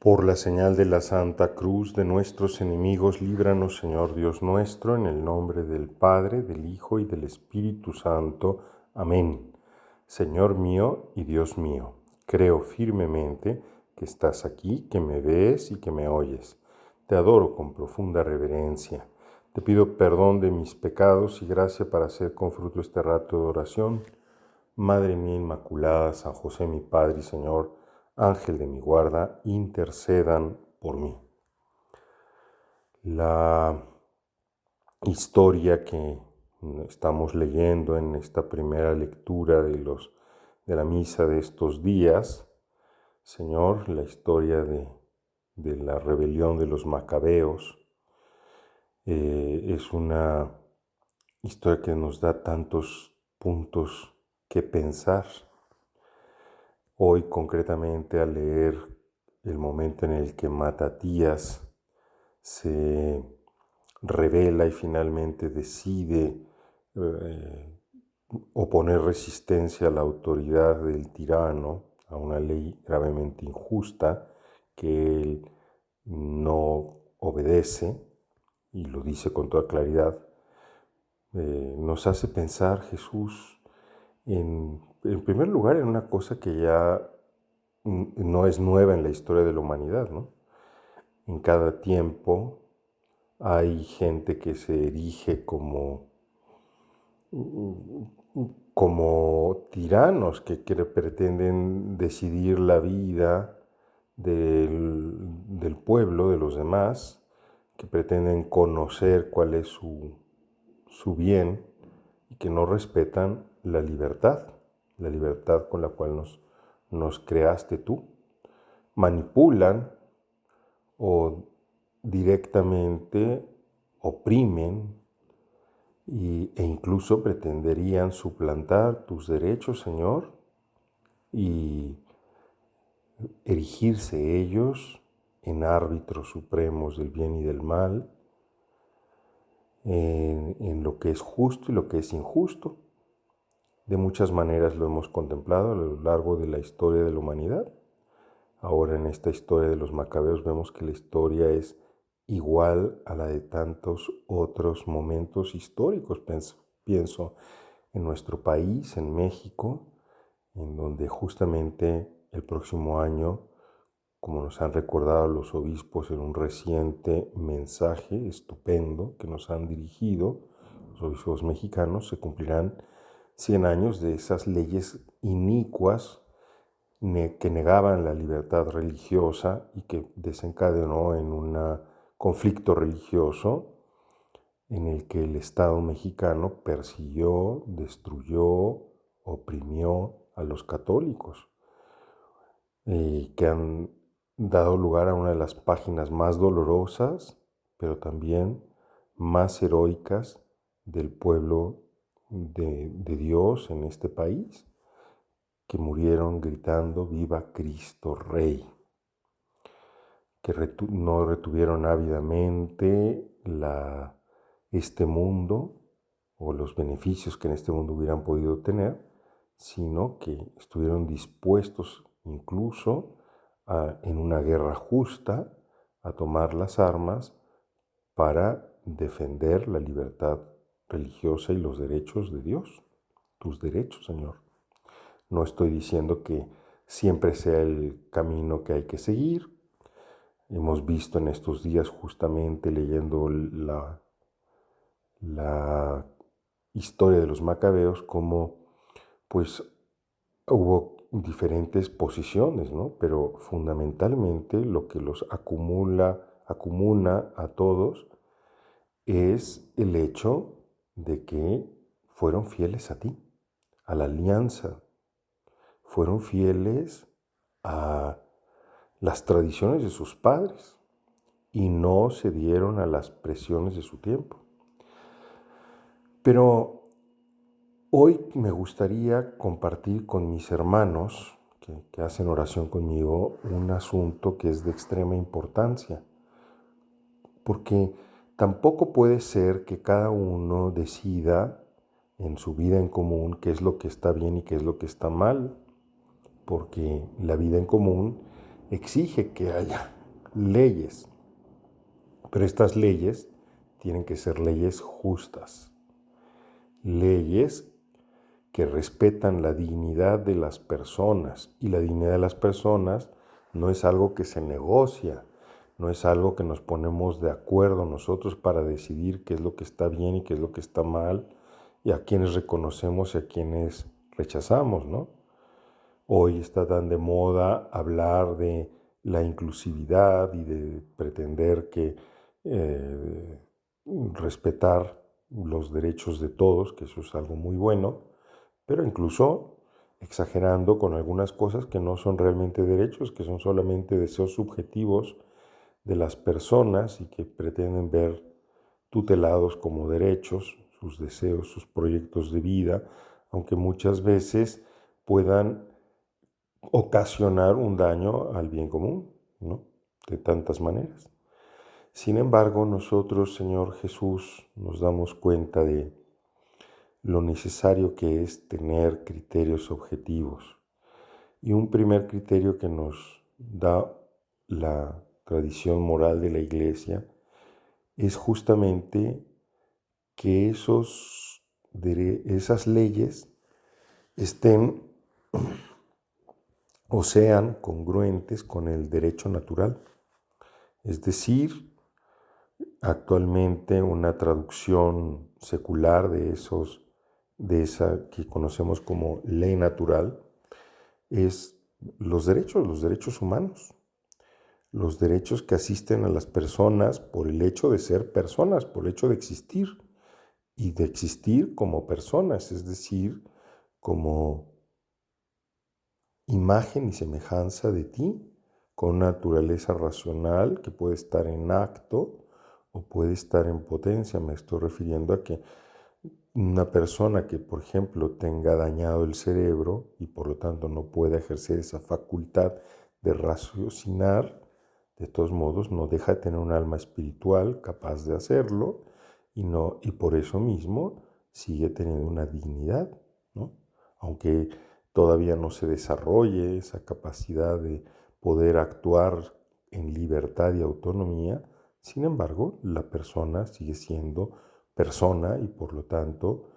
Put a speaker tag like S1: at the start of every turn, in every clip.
S1: Por la señal de la Santa Cruz de nuestros enemigos, líbranos, Señor Dios nuestro, en el nombre del Padre, del Hijo y del Espíritu Santo. Amén. Señor mío y Dios mío, creo firmemente que estás aquí, que me ves y que me oyes. Te adoro con profunda reverencia. Te pido perdón de mis pecados y gracia para hacer con fruto este rato de oración. Madre mía Inmaculada, San José mi Padre y Señor, Ángel de mi guarda, intercedan por mí. La historia que estamos leyendo en esta primera lectura de la misa de estos días, Señor, la historia de la rebelión de los macabeos, es una historia que nos da tantos puntos que pensar. Hoy concretamente al leer el momento en el que Matatías se revela y finalmente decide oponer resistencia a la autoridad del tirano, a una ley gravemente injusta que él no obedece, y lo dice con toda claridad, nos hace pensar, Jesús, en primer lugar, en una cosa que ya no es nueva en la historia de la humanidad, ¿no? En cada tiempo hay gente que se erige como tiranos que pretenden decidir la vida del pueblo, de los demás, que pretenden conocer cuál es su bien y que no respetan la libertad con la cual nos creaste tú. Manipulan o directamente oprimen e incluso pretenderían suplantar tus derechos, Señor, y erigirse ellos en árbitros supremos del bien y del mal, en lo que es justo y lo que es injusto. De muchas maneras lo hemos contemplado a lo largo de la historia de la humanidad. Ahora en esta historia de los macabeos vemos que la historia es igual a la de tantos otros momentos históricos. Pienso en nuestro país, en México, en donde justamente el próximo año, como nos han recordado los obispos en un reciente mensaje estupendo que nos han dirigido, los obispos mexicanos, se cumplirán 100 años de esas leyes inicuas que negaban la libertad religiosa y que desencadenó en un conflicto religioso en el que el Estado mexicano persiguió, destruyó, oprimió a los católicos, que han dado lugar a una de las páginas más dolorosas, pero también más heroicas del pueblo de Dios en este país, que murieron gritando «Viva Cristo Rey», que no retuvieron ávidamente este mundo o los beneficios que en este mundo hubieran podido tener, sino que estuvieron dispuestos incluso en una guerra justa a tomar las armas para defender la libertad religiosa y los derechos de Dios, tus derechos, Señor. No estoy diciendo que siempre sea el camino que hay que seguir. Hemos visto en estos días, justamente leyendo la historia de los macabeos, cómo pues hubo diferentes posiciones, ¿no? Pero fundamentalmente lo que los acumula a todos es el hecho de que fueron fieles a ti, a la alianza, fueron fieles a las tradiciones de sus padres y no cedieron a las presiones de su tiempo. Pero hoy me gustaría compartir con mis hermanos que hacen oración conmigo un asunto que es de extrema importancia, porque tampoco puede ser que cada uno decida en su vida en común qué es lo que está bien y qué es lo que está mal, porque la vida en común exige que haya leyes, pero estas leyes tienen que ser leyes justas, leyes que respetan la dignidad de las personas, y la dignidad de las personas no es algo que se negocia, no es algo que nos ponemos de acuerdo nosotros para decidir qué es lo que está bien y qué es lo que está mal, y a quienes reconocemos y a quienes rechazamos, ¿no? Hoy está tan de moda hablar de la inclusividad y de pretender que respetar los derechos de todos, que eso es algo muy bueno, pero incluso exagerando con algunas cosas que no son realmente derechos, que son solamente deseos subjetivos de las personas y que pretenden ver tutelados como derechos, sus deseos, sus proyectos de vida, aunque muchas veces puedan ocasionar un daño al bien común, ¿no? De tantas maneras. Sin embargo, nosotros, Señor Jesús, nos damos cuenta de lo necesario que es tener criterios objetivos. Y un primer criterio que nos da la tradición moral de la Iglesia es justamente que esas leyes estén o sean congruentes con el derecho natural. Es decir, actualmente una traducción secular de esa que conocemos como ley natural, es los derechos humanos, los derechos que asisten a las personas por el hecho de ser personas, por el hecho de existir, y de existir como personas, es decir, como imagen y semejanza de ti, con naturaleza racional que puede estar en acto o puede estar en potencia. Me estoy refiriendo a que una persona que, por ejemplo, tenga dañado el cerebro y por lo tanto no pueda ejercer esa facultad de raciocinar, de todos modos no deja de tener un alma espiritual capaz de hacerlo, y por eso mismo sigue teniendo una dignidad, ¿no? Aunque todavía no se desarrolle esa capacidad de poder actuar en libertad y autonomía, sin embargo, la persona sigue siendo persona y por lo tanto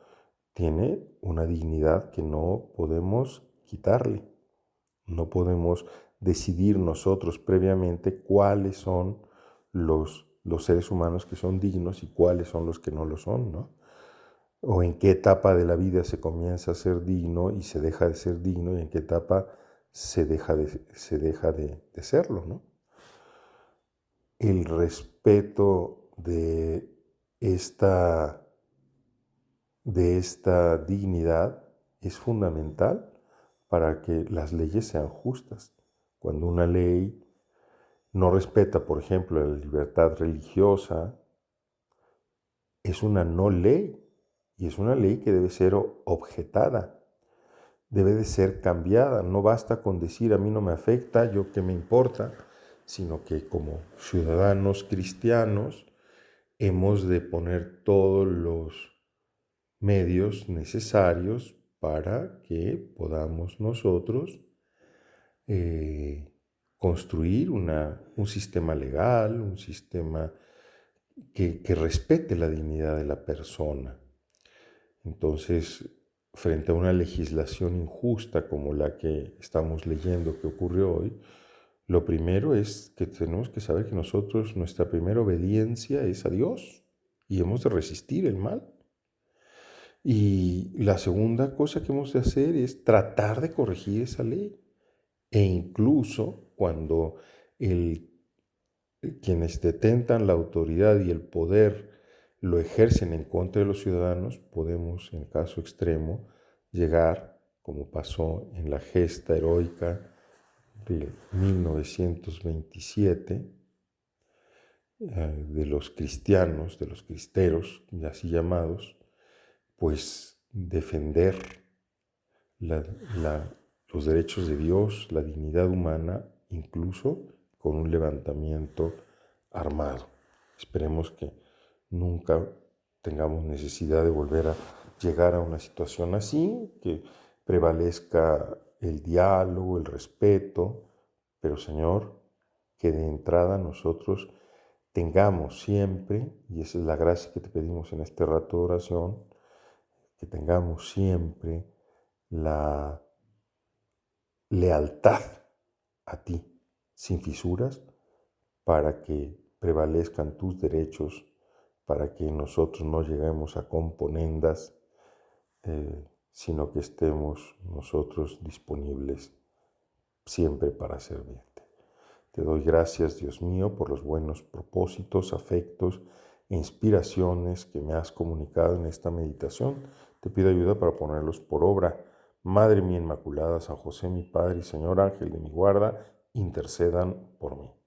S1: tiene una dignidad que no podemos quitarle. No podemos decidir nosotros previamente cuáles son los seres humanos que son dignos y cuáles son los que no lo son, ¿no? O en qué etapa de la vida se comienza a ser digno y se deja de ser digno, y en qué etapa se deja de serlo, ¿no? El respeto esta, de esta dignidad es fundamental para que las leyes sean justas. Cuando una ley no respeta, por ejemplo, la libertad religiosa, es una no ley, y es una ley que debe ser objetada, debe de ser cambiada. No basta con decir a mí no me afecta, yo qué me importa, sino que como ciudadanos cristianos hemos de poner todos los medios necesarios para que podamos nosotros construir un sistema legal, un sistema que respete la dignidad de la persona. Entonces, frente a una legislación injusta como la que estamos leyendo que ocurrió hoy, lo primero es que tenemos que saber que nosotros, nuestra primera obediencia es a Dios y hemos de resistir el mal. Y la segunda cosa que hemos de hacer es tratar de corregir esa ley. E incluso cuando quienes detentan la autoridad y el poder lo ejercen en contra de los ciudadanos, podemos, en caso extremo, llegar, como pasó en la gesta heroica de 1927, de los cristianos, de los cristeros, así llamados, pues defender la, los derechos de Dios, la dignidad humana, incluso con un levantamiento armado. Esperemos que nunca tengamos necesidad de volver a llegar a una situación así, que prevalezca el diálogo, el respeto, Pero Señor, que de entrada nosotros tengamos siempre, y esa es la gracia que te pedimos en este rato de oración, que tengamos siempre la lealtad a ti, sin fisuras, para que prevalezcan tus derechos, para que nosotros no lleguemos a componendas, sino que estemos nosotros disponibles siempre para servirte. Te doy gracias, Dios mío, por los buenos propósitos, afectos e inspiraciones que me has comunicado en esta meditación. Te pido ayuda para ponerlos por obra. Madre mía Inmaculada, San José mi Padre y Señor Ángel de mi guarda, intercedan por mí.